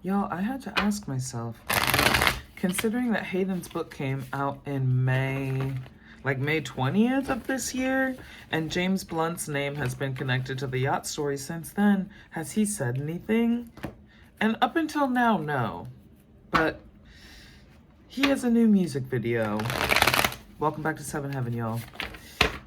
Y'all, I had to ask myself, considering that Hayden's book came out in May 20th of this year, and James Blunt's name has been connected to the yacht story since then, has he said anything? And up until now, no. But he has a new music video. Welcome back to Seven Heaven, y'all.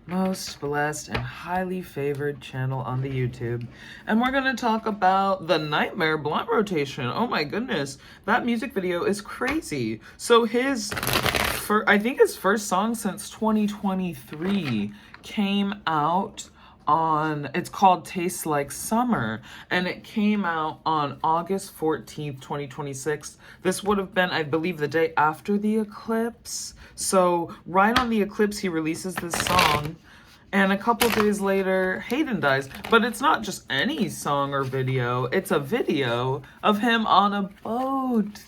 Most blessed and highly favored channel on the YouTube. And we're gonna talk about the Nightmare Blunt rotation. Oh my goodness, that music video is crazy. So I think his first song since 2023 came out on, it's called Tastes Like Summer, and it came out on August 14th, 2026. This would have been, I believe, the day after the eclipse. So right on the eclipse, he releases this song, and a couple days later, Hayden dies. But it's not just any song or video, it's a video of him on a boat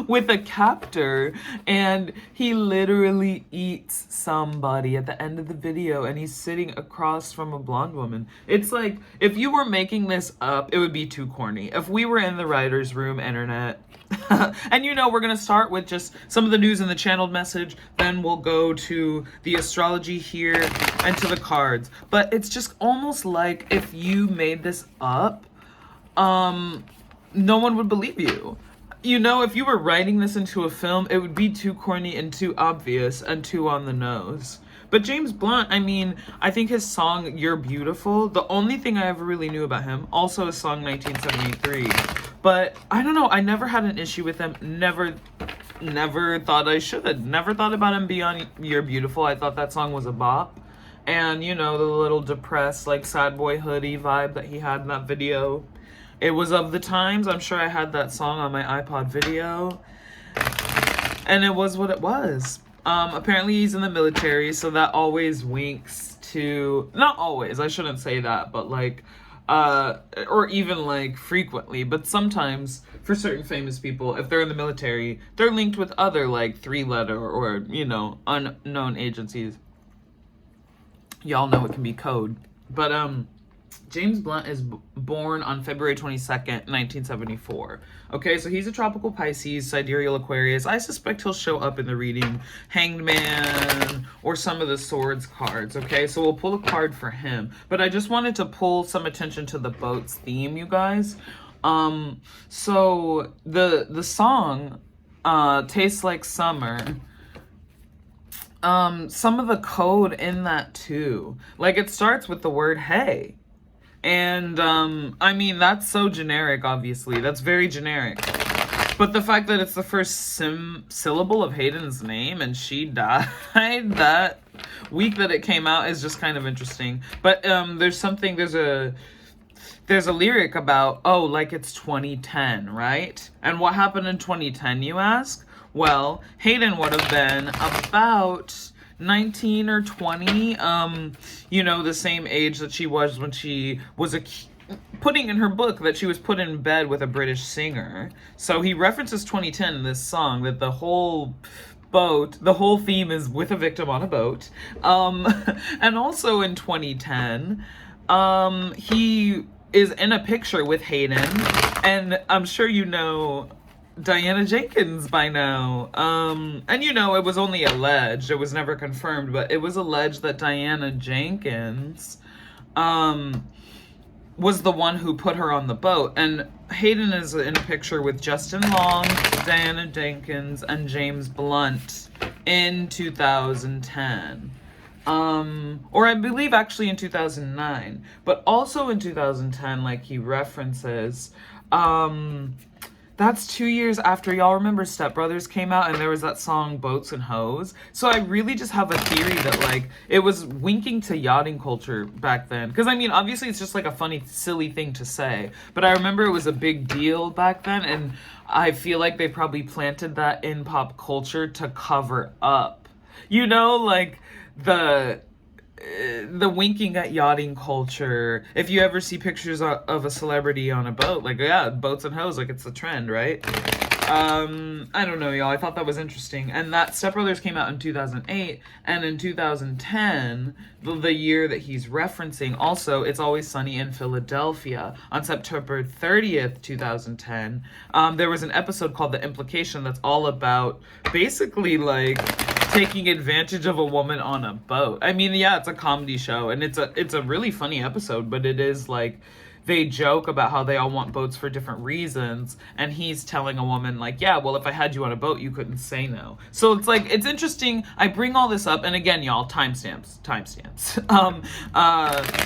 with a captor, and he literally eats somebody at the end of the video, and he's sitting across from a blonde woman. It's like, if you were making this up, it would be too corny. If we were in the writer's room, internet, and we're gonna start with just some of the news and the channeled message, then we'll go to the astrology here and to the cards. But it's just almost like if you made this up, no one would believe you. If you were writing this into a film, it would be too corny and too obvious and too on the nose. But James Blunt, I think his song, You're Beautiful, the only thing I ever really knew about him, also his song 1973. But I don't know, I never had an issue with him, never thought I should. Never thought about him beyond You're Beautiful. I thought that song was a bop. And, the little depressed, sad boy hoodie vibe that he had in that video. It was of the times. I'm sure I had that song on my iPod video. And it was what it was. Apparently he's in the military, so that always winks to... Not always, I shouldn't say that, but or even frequently, but sometimes for certain famous people, if they're in the military, they're linked with other 3-letter or, unknown agencies. Y'all know it can be code. But, James Blunt is born on February 22nd, 1974. Okay, so he's a tropical Pisces, sidereal Aquarius. I suspect he'll show up in the reading Hanged Man or some of the Swords cards, okay? So we'll pull a card for him. But I just wanted to pull some attention to the boat's theme, you guys. So the song, Tastes Like Summer, some of the code in that too. It starts with the word hey. And, that's so generic, obviously. That's very generic. But the fact that it's the first syllable of Hayden's name and she died that week that it came out is just kind of interesting. But, there's a lyric about, it's 2010, right? And what happened in 2010, you ask? Well, Hayden would have been about 19 or 20, the same age that she was when she was putting in her book that she was put in bed with a British singer. So he references 2010 in this song, that the whole theme is with a victim on a boat. And also in 2010, he is in a picture with Hayden, and I'm sure Diana Jenkins by now. And it was only alleged, it was never confirmed, but it was alleged that Diana Jenkins was the one who put her on the boat. And Hayden is in a picture with Justin Long, Diana Jenkins, and James Blunt in 2010. Or I believe actually in 2009, but also in 2010, he references, that's 2 years after, y'all remember Step Brothers came out and there was that song Boats and Hoes. So I really just have a theory that it was winking to yachting culture back then. Because obviously it's just a funny, silly thing to say. But I remember it was a big deal back then, and I feel like they probably planted that in pop culture to cover up. The winking at yachting culture. If you ever see pictures of a celebrity on a boat, boats and hoes, it's a trend, right? I don't know, y'all. I thought that was interesting. And that Step Brothers came out in 2008. And in 2010, the year that he's referencing, also, It's Always Sunny in Philadelphia, on September 30th, 2010, there was an episode called The Implication that's all about basically, like, taking advantage of a woman on a boat. I mean, yeah, it's a comedy show, and it's a really funny episode, but it is, like, they joke about how they all want boats for different reasons, and he's telling a woman, like, yeah, well, if I had you on a boat, you couldn't say no. So it's like, it's interesting. I bring all this up, and again, y'all, timestamps.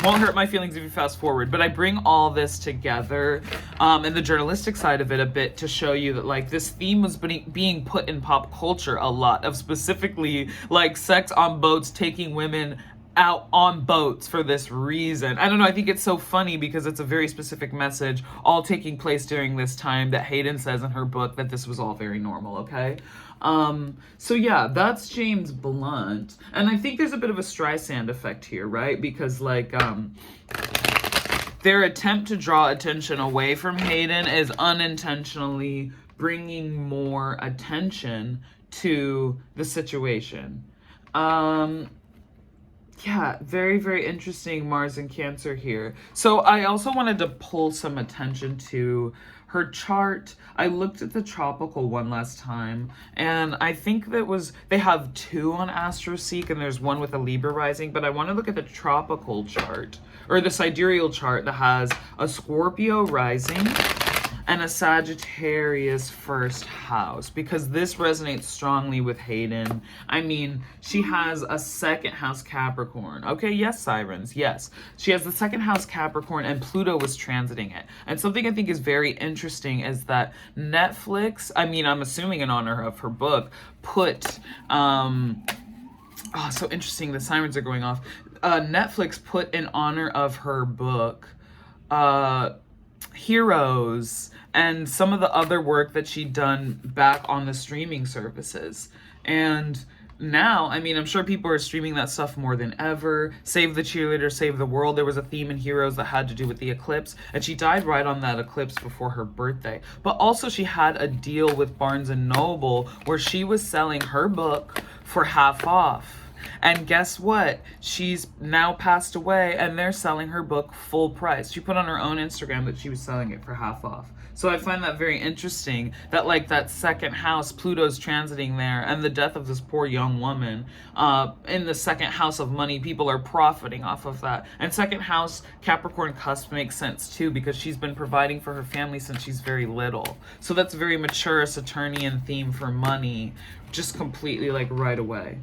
Won't hurt my feelings if you fast forward, but I bring all this together, and the journalistic side of it a bit, to show you that, like, this theme was being put in pop culture a lot, of specifically, like, sex on boats, taking women out on boats for this reason. I don't know, I think it's so funny because it's a very specific message, all taking place during this time that Hayden says in her book that this was all very normal, okay? So yeah, that's James Blunt. And I think there's a bit of a Streisand effect here, right? Because, like, their attempt to draw attention away from Hayden is unintentionally bringing more attention to the situation. Yeah, very, very interesting Mars in Cancer here. So I also wanted to pull some attention to her chart. I looked at the tropical one last time, and I think they have two on AstroSeek, and there's one with a Libra rising, but I want to look at the tropical chart, or the sidereal chart that has a Scorpio rising and a Sagittarius first house, because this resonates strongly with Hayden. I mean, she has a second house Capricorn. Okay, yes, sirens, yes. She has the second house Capricorn, and Pluto was transiting it. And something I think is very interesting is that Netflix, I mean, I'm assuming in honor of her book, put, oh, so interesting, the sirens are going off. Netflix put in honor of her book, Heroes, and some of the other work that she'd done back on the streaming services. And now, I mean, I'm sure people are streaming that stuff more than ever. Save the Cheerleader, Save the World. There was a theme in Heroes that had to do with the eclipse, and she died right on that eclipse before her birthday. But also she had a deal with Barnes & Noble where she was selling her book for half off. And guess what? She's now passed away, and they're selling her book full price. She put on her own Instagram that she was selling it for half off. So I find that very interesting, that, like, that second house, Pluto's transiting there, and the death of this poor young woman, in the second house of money, people are profiting off of that. And second house, Capricorn cusp makes sense too, because she's been providing for her family since she's very little. So that's a very mature Saturnian theme for money, just completely, like, right away.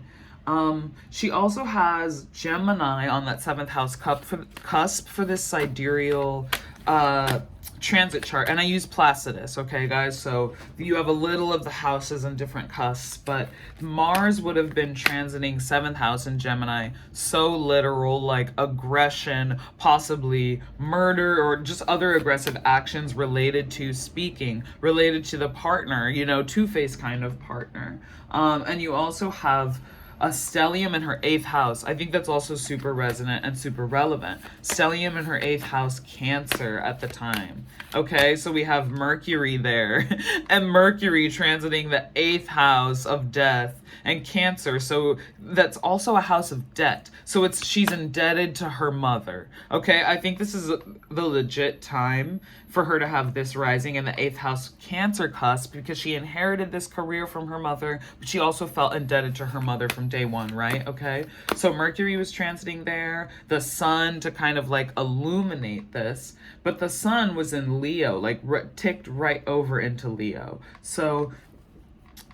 She also has Gemini on that seventh house cusp for this sidereal transit chart, and I use Placidus, okay, guys? So you have a little of the houses and different cusps, but Mars would have been transiting seventh house in Gemini, so literal, like aggression, possibly murder, or just other aggressive actions related to speaking, related to the partner, you know, two-faced kind of partner. And you also have a stellium in her 8th house. I think that's also super resonant and super relevant. Stellium in her 8th house, Cancer at the time. Okay, so we have Mercury there, and Mercury transiting the 8th house of death and Cancer. So that's also a house of debt. So she's indebted to her mother. Okay, I think this is the legit time for her to have this rising in the 8th house Cancer cusp, because she inherited this career from her mother, but she also felt indebted to her mother from day one, right? Okay, so Mercury was transiting there, the sun to kind of like illuminate this, but the sun was in Leo, like ticked right over into Leo. So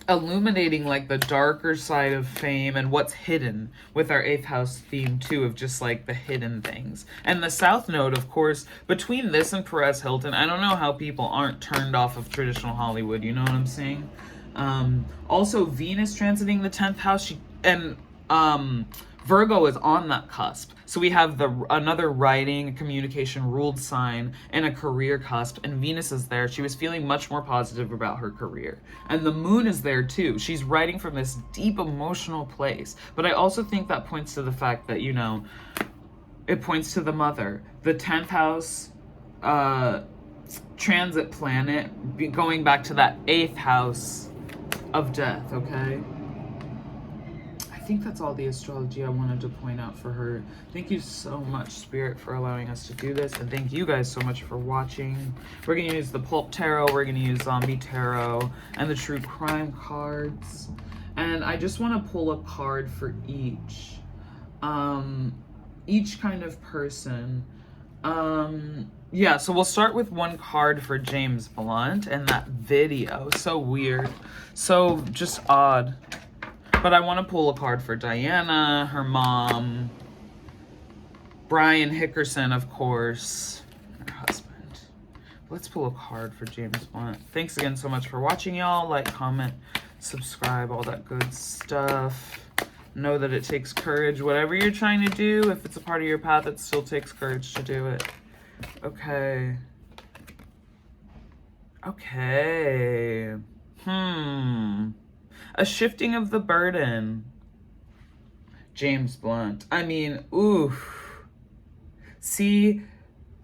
illuminating like the darker side of fame and what's hidden, with our 8th house theme too, of just like the hidden things. And the South Node, of course, between this and Perez Hilton, I don't know how people aren't turned off of traditional Hollywood, you know what I'm saying? Also Venus transiting the 10th house, Virgo is on that cusp. So we have another writing, communication ruled sign and a career cusp, and Venus is there. She was feeling much more positive about her career. And the moon is there too. She's writing from this deep emotional place. But I also think that points to the fact that, you know, it points to the mother. The 10th house transit planet, going back to that 8th house of death, okay? I think that's all the astrology I wanted to point out for her. Thank you so much, Spirit, for allowing us to do this, and thank you guys so much for watching. We're going to use the Pulp Tarot, we're going to use Zombie Tarot, and the True Crime cards. And I just want to pull a card for each kind of person. Yeah, so we'll start with one card for James Blunt and that video. So weird. So just odd. But I want to pull a card for Diana, her mom, Brian Hickerson, of course, her husband. Let's pull a card for James Blunt. Thanks again so much for watching, y'all. Like, comment, subscribe, all that good stuff. Know that it takes courage. Whatever you're trying to do, if it's a part of your path, it still takes courage to do it. Okay. Okay. A shifting of the burden. James Blunt. I mean, oof. See,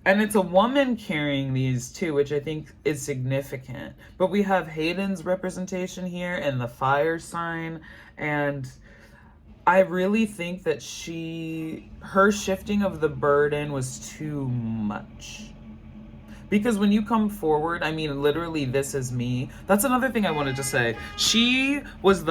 and it's a woman carrying these too, which I think is significant. But we have Hayden's representation here and the fire sign. And I really think that her shifting of the burden was too much. Because when you come forward, I mean, literally, this is me. That's another thing I wanted to say. She was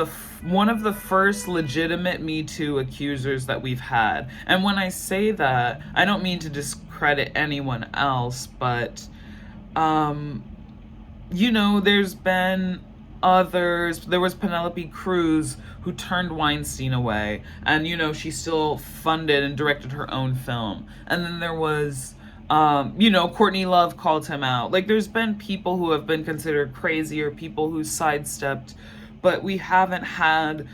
one of the first legitimate Me Too accusers that we've had. And when I say that, I don't mean to discredit anyone else, but, you know, there's been others. There was Penelope Cruz, who turned Weinstein away. And, you know, she still funded and directed her own film. And then there was... you know, Courtney Love called him out. Like, there's been people who have been considered crazy or people who sidestepped, but we haven't had,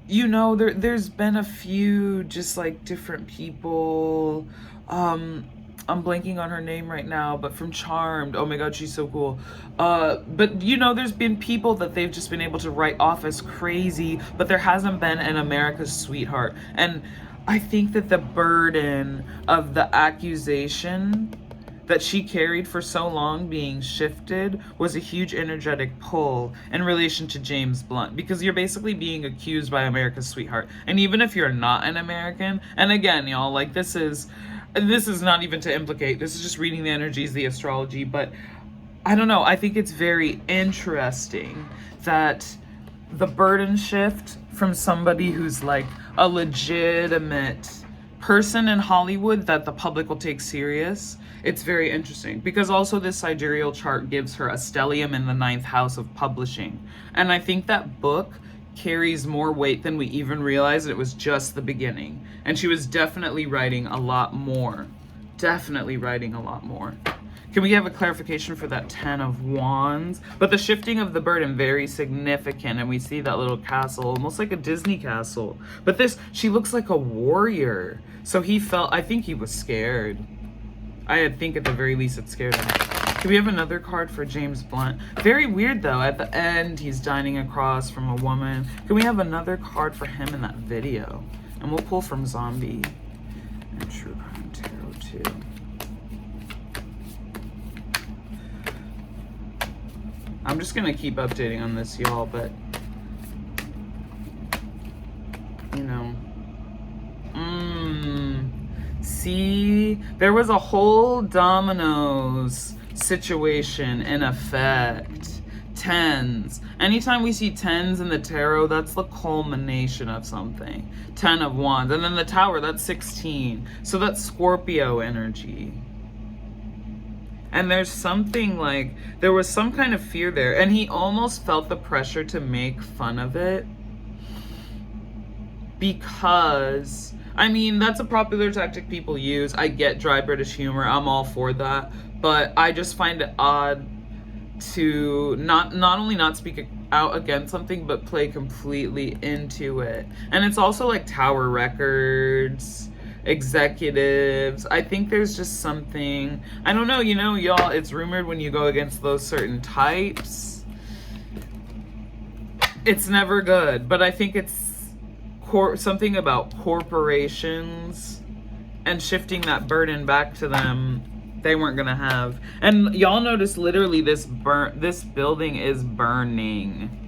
you know, there's been a few just like different people. I'm blanking on her name right now, but from Charmed. Oh my God, she's so cool. But you know, there's been people that they've just been able to write off as crazy, but there hasn't been an America's Sweetheart. And I think that the burden of the accusation that she carried for so long being shifted was a huge energetic pull in relation to James Blunt, because you're basically being accused by America's Sweetheart. And even if you're not an American, and again, y'all, like, this is not even to implicate, this is just reading the energies, the astrology, but I don't know, I think it's very interesting that the burden shift from somebody who's like a legitimate person in Hollywood that the public will take serious. It's very interesting because also this sidereal chart gives her a stellium in the 9th house of publishing. And I think that book carries more weight than we even realized. It was just the beginning. And she was definitely writing a lot more. Definitely writing a lot more. Can we have a clarification for that 10 of Wands? But the shifting of the burden, very significant. And we see that little castle, almost like a Disney castle. But this, she looks like a warrior. So I think he was scared. I think at the very least it scared him. Can we have another card for James Blunt? Very weird though, at the end, he's dining across from a woman. Can we have another card for him in that video? And we'll pull from Zombie and True Crime Tarot too. I'm just gonna keep updating on this, y'all, but you know. See, there was a whole dominoes situation in effect. 10s. Anytime we see 10s in the tarot, that's the culmination of something. 10 of Wands. And then the Tower, that's 16. So that's Scorpio energy. And there's something like, there was some kind of fear there. And he almost felt the pressure to make fun of it. Because, I mean, that's a popular tactic people use. I get dry British humor. I'm all for that. But I just find it odd to not only not speak out against something, but play completely into it. And it's also like Tower Records, executives. I think there's just something, I don't know, you know, y'all, it's rumored when you go against those certain types, it's never good. But I think it's something about corporations and shifting that burden back to them they weren't gonna have. And y'all notice literally this building is burning.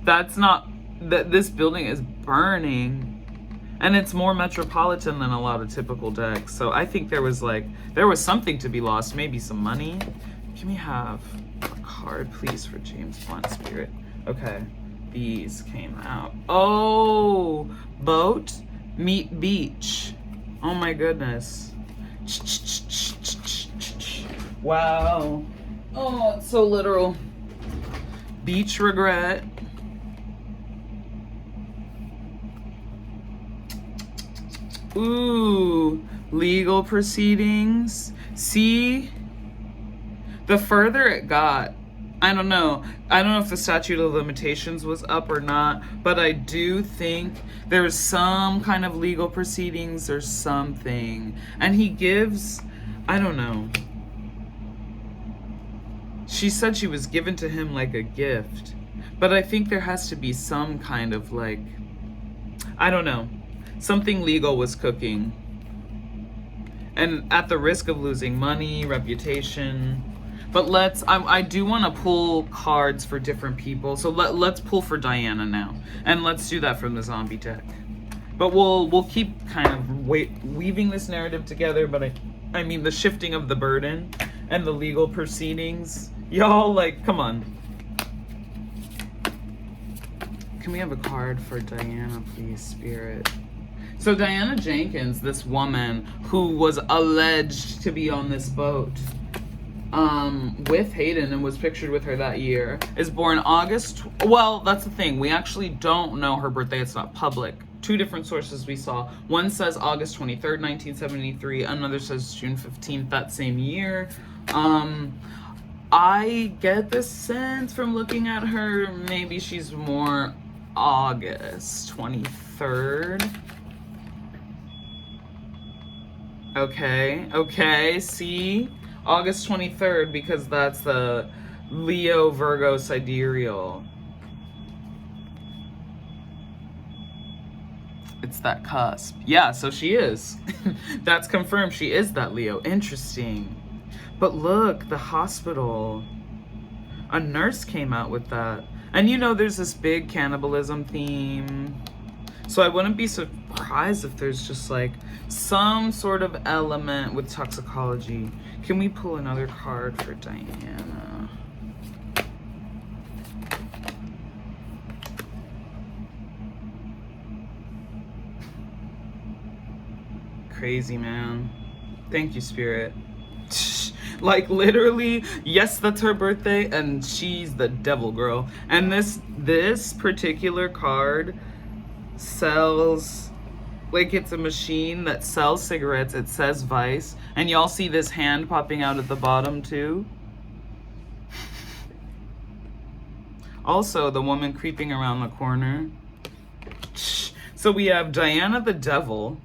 That's not, this building is burning. And it's more metropolitan than a lot of typical decks. So I think there was something to be lost, maybe some money. Can we have a card, please, for James Blunt Spirit? Okay, these came out. Oh, boat meet beach. Oh my goodness. Wow. Oh, it's so literal. Beach regret. Ooh, legal proceedings. See, the further it got, I don't know if the statute of limitations was up or not, but I do think there's some kind of legal proceedings or something. And he gives, I don't know. She said she was given to him like a gift, but I think there has to be some kind of like, I don't know. Something legal was cooking. And at the risk of losing money, reputation. But I do want to pull cards for different people. So let's pull for Diana now. And let's do that from the zombie deck. But we'll keep kind of weaving this narrative together. But I mean the shifting of the burden and the legal proceedings. Y'all, like, come on. Can we have a card for Diana, please, Spirit? So Diana Jenkins, this woman who was alleged to be on this boat with Hayden and was pictured with her that year, is born August. Well, that's the thing. We actually don't know her birthday. It's not public. Two different sources we saw. One says August 23rd, 1973. Another says June 15th that same year. I get the sense from looking at her, maybe she's more August 23rd. Okay, see? August 23rd, because that's the Leo, Virgo, sidereal. It's that cusp. Yeah, so she is. That's confirmed. She is that Leo. Interesting. But look, the hospital. A nurse came out with that. And you know there's this big cannibalism theme. So I wouldn't be surprised if there's just like some sort of element with toxicology. Can we pull another card for Diana? Crazy, man. Thank you, Spirit. Like literally, yes, that's her birthday and she's the devil girl. And this particular card sells, like, it's a machine that sells cigarettes. It says Vice, and y'all see this hand popping out at the bottom too. Also, the woman creeping around the corner. So we have Diana the devil,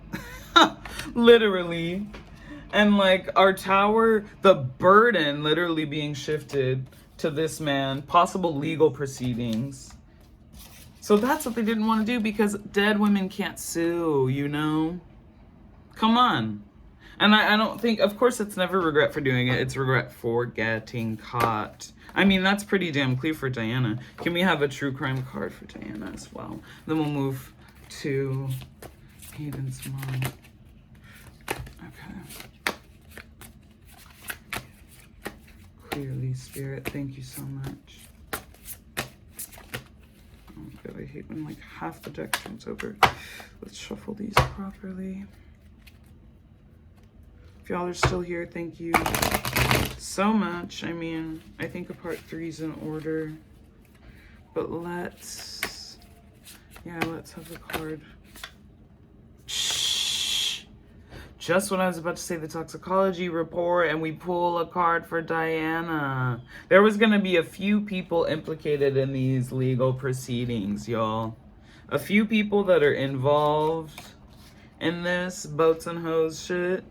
literally, and like our tower, the burden literally being shifted to this man, possible legal proceedings. So that's what they didn't want to do, because dead women can't sue, you know? Come on. And I don't think, of course, it's never regret for doing it. It's regret for getting caught. I mean, that's pretty damn clear for Diana. Can we have a true crime card for Diana as well? Then we'll move to Hayden's mom. Okay. Clearly, Spirit, thank you so much. Oh my god, I hate when like half the deck turns over. Let's shuffle these properly. If y'all are still here, thank you so much. I mean, I think a part 3's in order. But let's have a card. Shh. Just when I was about to say the toxicology report and we pull a card for Diana. There was going to be a few people implicated in these legal proceedings, y'all. A few people that are involved in this boats and hoes shit.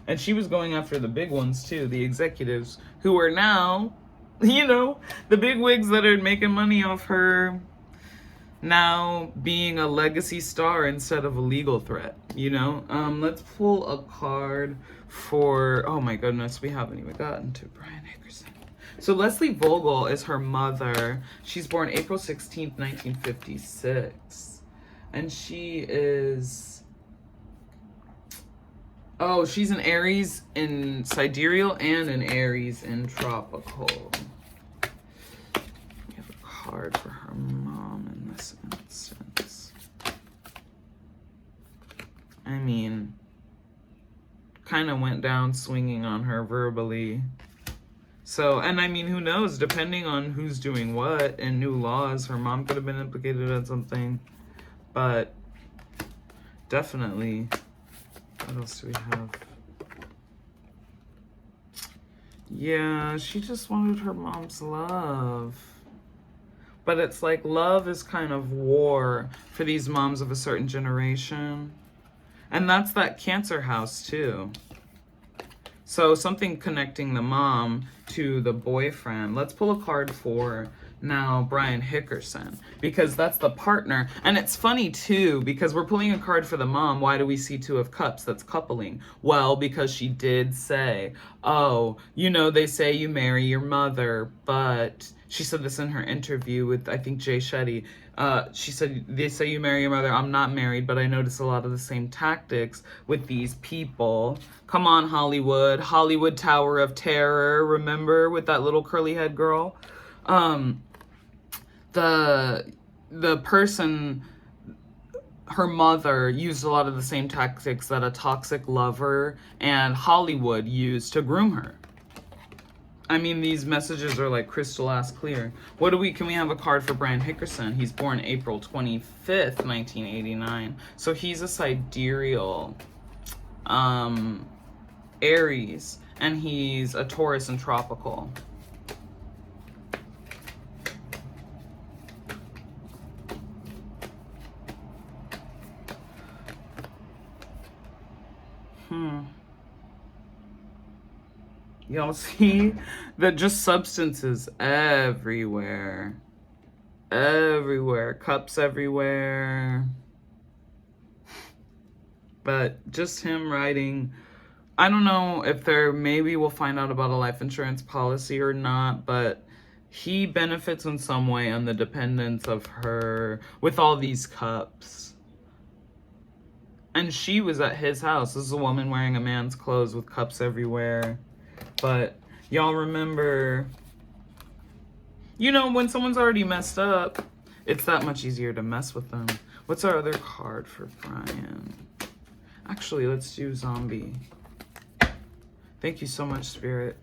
And she was going after the big ones too, the executives, who are now, you know, the big wigs that are making money off her now being a legacy star instead of a legal threat, you know? Let's pull a card for, oh my goodness, we haven't even gotten to Brian Hickerson. So Lesley Vogel is her mother. She's born April 16th, 1956. And she is, oh, she's an Aries in sidereal and an Aries in tropical. We have a card for her mom in this instance. I mean, kind of went down swinging on her verbally. So, and I mean, who knows, depending on who's doing what and new laws, her mom could have been implicated in something. But definitely, what else do we have? Yeah, she just wanted her mom's love. But it's like love is kind of war for these moms of a certain generation. And that's that Cancer house too. So something connecting the mom to the boyfriend. Let's pull a card for now Brian Hickerson, because that's the partner. And it's funny too, because we're pulling a card for the mom. Why do we see Two of Cups? That's coupling. Well, because she did say, oh, you know, they say you marry your mother, but she said this in her interview with, I think, Jay Shetty. She said, they say you marry your mother. I'm not married, but I notice a lot of the same tactics with these people. Come on, Hollywood. Hollywood Tower of Terror. Remember, with that little curly head girl? The person, her mother, used a lot of the same tactics that a toxic lover and Hollywood used to groom her. I mean, these messages are like crystal ass clear. Can we have a card for Brian Hickerson? He's born April 25th, 1989. So he's a sidereal Aries, and he's a Taurus and tropical. Y'all see that just substances everywhere. Everywhere. Cups everywhere. But just him writing, I don't know if maybe we'll find out about a life insurance policy or not, but he benefits in some way on the dependence of her with all these cups. And she was at his house. This is a woman wearing a man's clothes with cups everywhere. But y'all remember, you know, when someone's already messed up, it's that much easier to mess with them. What's our other card for Brian? Actually, let's do zombie. Thank you so much, Spirit.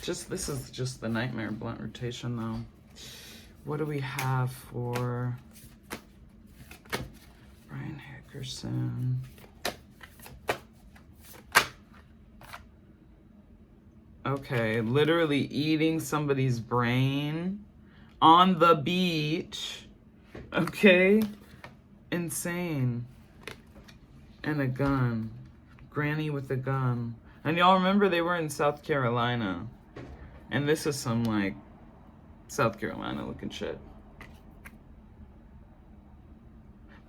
This is just the nightmare blunt rotation, though. What do we have for Brian Hickerson? Okay, literally eating somebody's brain on the beach. Okay, insane. And a gun. Granny with a gun. And y'all remember they were in South Carolina. And this is some like South Carolina looking shit.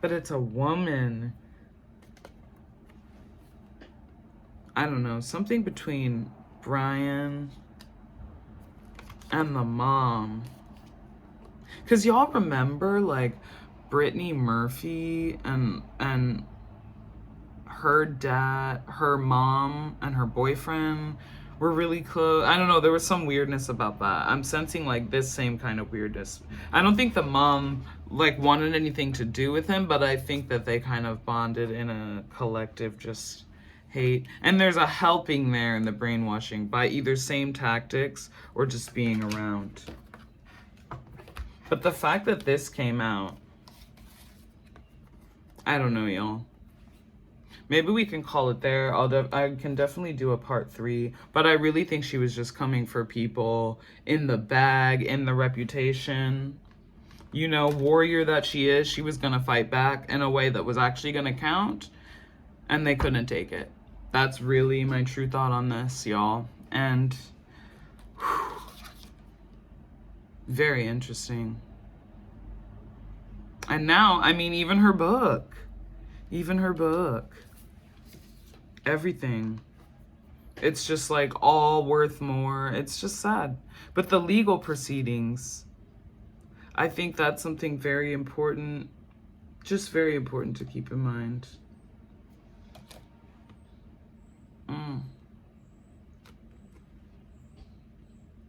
But it's a woman. I don't know, something between Brian and the mom. Cause y'all remember like Brittany Murphy and her dad, her mom and her boyfriend were really close. I don't know, there was some weirdness about that. I'm sensing like this same kind of weirdness. I don't think the mom like wanted anything to do with him, but I think that they kind of bonded in a collective just hate. And there's a helping there in the brainwashing by either same tactics or just being around. But the fact that this came out, I don't know, y'all. Maybe we can call it there. I can definitely do a part 3, but I really think she was just coming for people in the bag, in the reputation. You know, warrior that she is, she was gonna fight back in a way that was actually gonna count, and they couldn't take it. That's really my true thought on this, y'all. And Very interesting. And now, I mean, even her book, everything. It's just like all worth more. It's just sad. But the legal proceedings, I think that's something very important, just very important to keep in mind.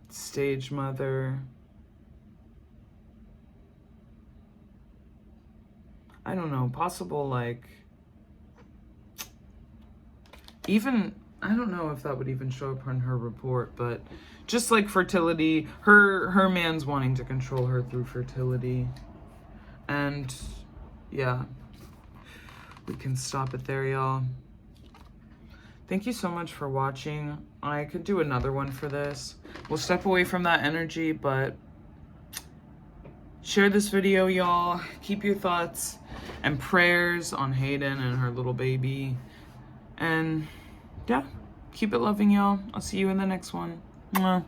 Stage mother. I don't know, possible like, even, I don't know if that would even show up on her report, but just like fertility, her man's wanting to control her through fertility. And yeah, we can stop it there, y'all. Thank you so much for watching. I could do another one for this. We'll step away from that energy, but share this video, y'all. Keep your thoughts and prayers on Hayden and her little baby. And yeah, keep it loving, y'all. I'll see you in the next one. Mwah.